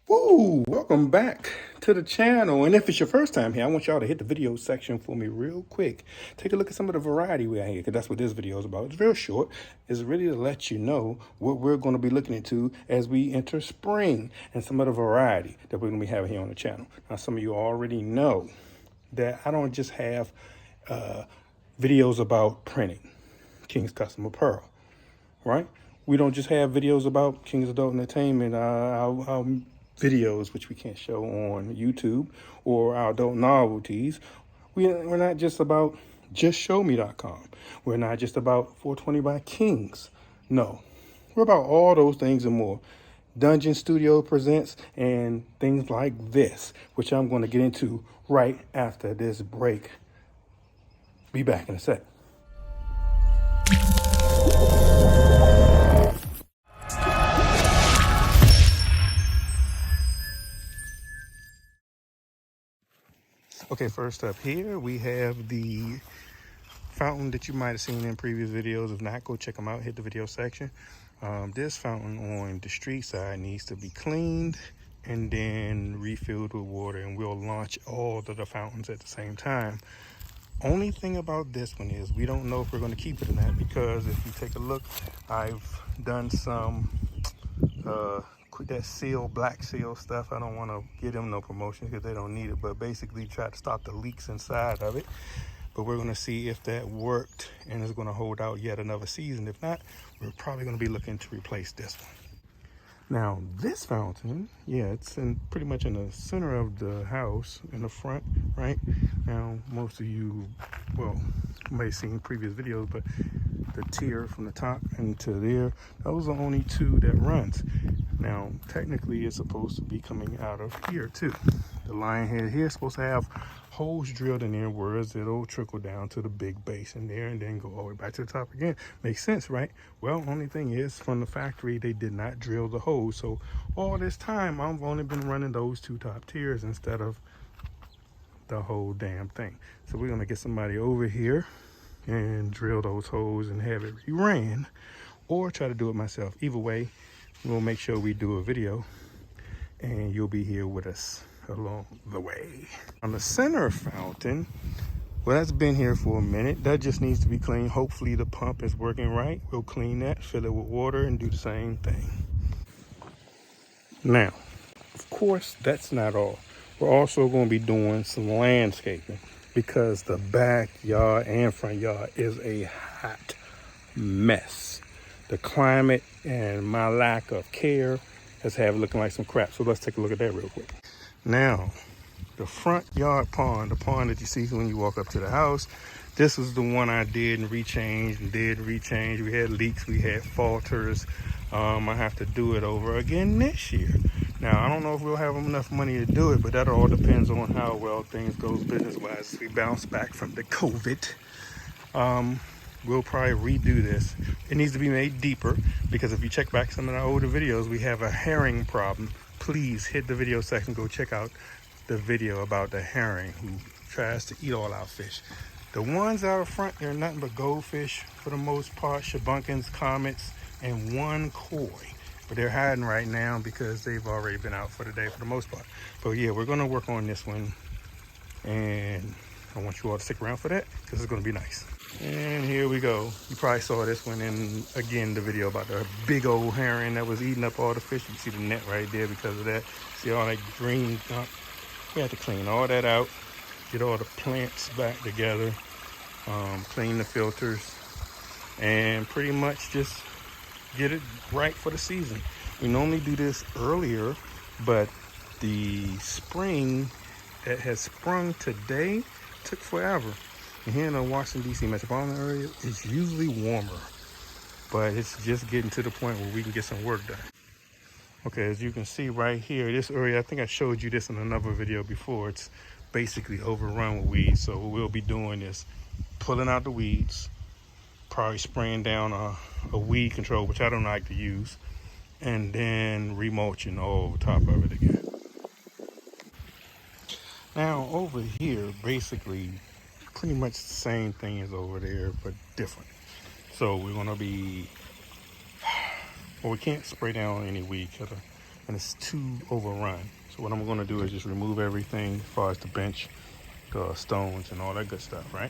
Woo! Welcome back to the channel. And if it's your first time here, I want y'all to hit the video section for me real quick. Take a look at some of the variety we have here, because that's what this video is about. It's real short. It's really to let you know what we're going to be looking into as we enter spring and some of the variety that we're going to be having here on the channel. Now, some of you already know that I don't just have videos about printing, King's Custom Apparel, right? We don't just have videos about King's Adult Entertainment, our videos, which we can't show on YouTube, or our adult novelties. We're not just about justshowme.com. We're not just about 420 by Kings. No, we're about all those things and more. Dungeon Studio presents and things like this, which I'm going to get into right after this break. Be back in a sec. Okay, first up here, we have the fountain that you might have seen in previous videos. If not, go check them out. Hit the video section. This fountain on the street side needs to be cleaned and then refilled with water, and we'll launch all of the fountains at the same time. Only thing about this one is we don't know if we're going to keep it or not, because if you take a look, I've done some that seal, black seal stuff. I don't want to give them no promotion because they don't need it, but basically try to stop the leaks inside of it. But we're going to see if that worked and is going to hold out yet another season. If not, we're probably going to be looking to replace this one. Now, this fountain, yeah, it's pretty much in the center of the house, in the front, right? Now, most of you, well, may have seen previous videos, but the tier from the top and to there, those are only two that runs. Now, technically, it's supposed to be coming out of here, too. The lion head here is supposed to have holes drilled in there, whereas it'll trickle down to the big base in there and then go all the way back to the top again. Makes sense, right? Well, only thing is, from the factory, they did not drill the holes. So all this time, I've only been running those two top tiers instead of the whole damn thing. So we're going to get somebody over here and drill those holes and have it re-ran, or try to do it myself. Either way, we'll make sure we do a video and you'll be here with us along the way. On the center fountain, well, that's been here for a minute. That just needs to be cleaned. Hopefully the pump is working right. We'll clean that, fill it with water, and do the same thing. Now, of course, that's not all. We're also going to be doing some landscaping, because the backyard and front yard is a hot mess. The climate and my lack of care has had it looking like some crap. So let's take a look at that real quick. Now, the front yard pond, the pond that you see when you walk up to the house, this is the one I did and rechanged. We had leaks, we had falters. I have to do it over again this year. Now, I don't know if we'll have enough money to do it, but that all depends on how well things go business-wise as we bounce back from the COVID. We'll probably redo this. It needs to be made deeper, because if you check back some of our older videos, we have a herring problem. Please hit the video section, go check out the video about the herring who tries to eat all our fish. The ones out front, they're nothing but goldfish for the most part, shabbunkins, comets, and one koi. But they're hiding right now because they've already been out for the day for the most part. But yeah, we're going to work on this one, and I want you all to stick around for that, because it's going to be nice. And here we go. You probably saw this one in, again, the video about the big old herring that was eating up all the fish. You can see the net right there because of that. See all that green gunk? We had to clean all that out, get all the plants back together, clean the filters, and pretty much just get it right for the season. We normally do this earlier, but the spring that has sprung today took forever. And here in the Washington, D.C. metropolitan area, it's usually warmer, but it's just getting to the point where we can get some work done. Okay, as you can see right here, this area, I think I showed you this in another video before, it's basically overrun with weeds. So we'll be doing is pulling out the weeds, probably spraying down a weed control, which I don't like to use, and then remulching all over top of it again. Now over here, basically pretty much the same thing as over there, but different. So we're gonna be, well, we can't spray down any weed killer. and it's too overrun. So what I'm gonna do is just remove everything as far as the bench, the stones and all that good stuff, right?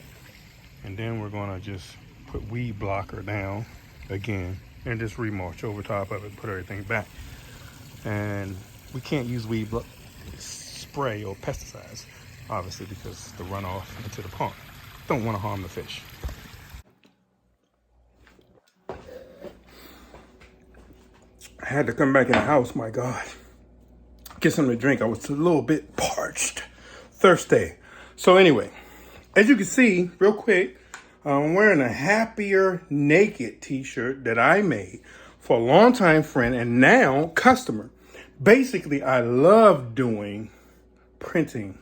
And then we're gonna just put weed blocker down again and just remulch over top of it, put everything back. And we can't use spray or pesticides, obviously, because the runoff into the pond. Don't want to harm the fish. I had to come back in the house, my God. Get something to drink. I was a little bit parched, thirsty. So anyway, as you can see, real quick, I'm wearing a Happier Naked t-shirt that I made for a longtime friend and now customer. Basically, I love doing printing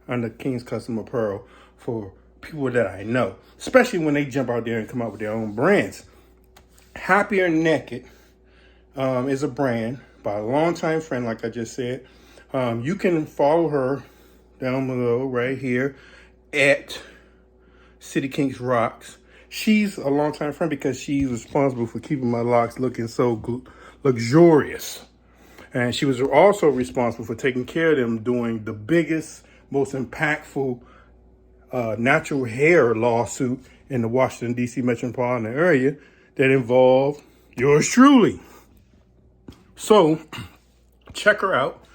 under King's Custom Apparel for people that I know, especially when they jump out there and come out with their own brands. Happier Naked is a brand by a longtime friend, like I just said. You can follow her down below right here at City Kinks Rocks. She's a longtime friend because she's responsible for keeping my locks looking so good, luxurious. And she was also responsible for taking care of them doing the biggest, most impactful natural hair lawsuit in the Washington, D.C. metropolitan area that involved yours truly. So check her out.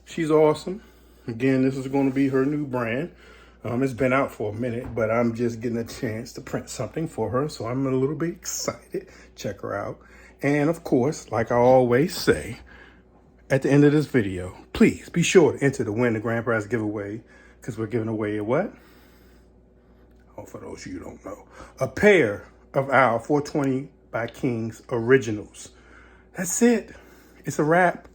She's awesome. Again, this is going to be her new brand. It's been out for a minute, but I'm just getting a chance to print something for her. So I'm a little bit excited. Check her out. And of course, like I always say, at the end of this video, please be sure to enter to win the grand prize giveaway, because we're giving away a what? Oh, for those of you who don't know, a pair of our 420 by Kings originals. That's it. It's a wrap.